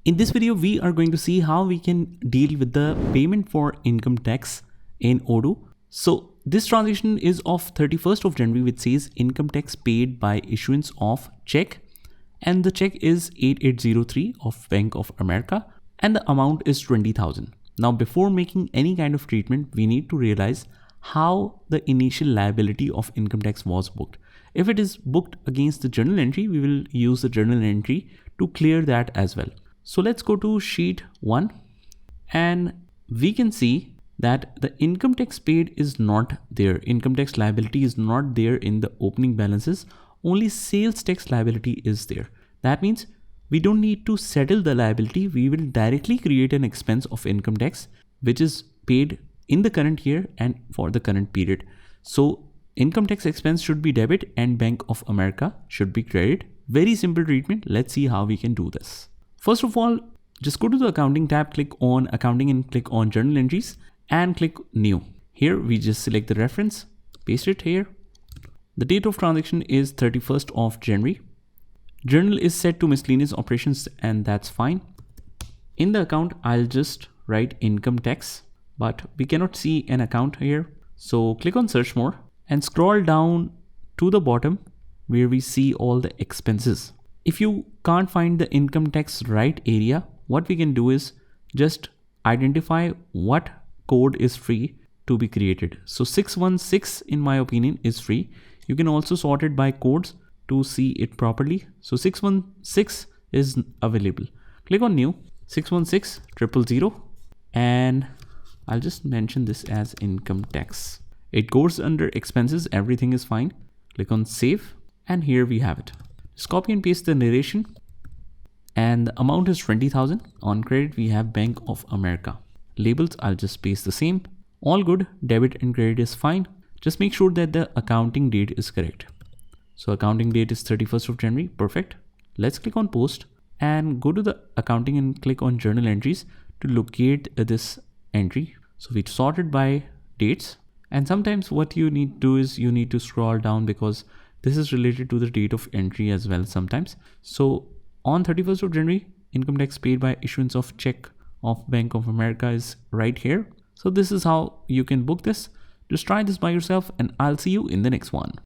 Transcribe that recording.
In this video, we are going to see how we can deal with the payment for income tax in Odoo. So this transaction is of 31st of January, which says income tax paid by issuance of check, and the check is 8803 of Bank of America and the amount is 20,000. Now before making any kind of treatment, we need to realize how the initial liability of income tax was booked. If it is booked against the journal entry, we will use the journal entry to clear that as well. So let's go to sheet 1 and we can see that the income tax paid is not there. Income tax liability is not there in the opening balances. Only sales tax liability is there. That means we don't need to settle the liability. We will directly create an expense of income tax, which is paid in the current year and for the current period. So income tax expense should be debit and Bank of America should be credit. Very simple treatment. Let's see how we can do this. First of all, just go to the accounting tab, click on accounting and click on journal entries and click new. Here we just select the reference, paste it here. The date of transaction is 31st of January. Journal is set to miscellaneous operations and that's fine. In the account, I'll just write income tax, but we cannot see an account here. So click on search more and scroll down to the bottom where we see all the expenses. If you can't find the income tax right area, what we can do is just identify what code is free to be created. So 616 in my opinion is free. You can also sort it by codes to see it properly. So 616 is available. Click on new, 616 000 and I'll just mention this as income tax. It goes under expenses, everything is fine. Click on save and here we have it. Just copy and paste the narration and the amount is 20,000. On credit we have Bank of America. Labels, I'll just paste the same. All good, debit and credit is fine. Just make sure that the accounting date is correct. So accounting date is 31st of January, perfect. Let's click on post and go to the accounting and click on journal entries to locate this entry. So we sort it by dates, and sometimes what you need to do is you need to scroll down because this is related to the date of entry as well sometimes. So on 31st of January, income tax paid by issuance of check of Bank of America is right here. So this is how you can book this. Just try this by yourself and I'll see you in the next one.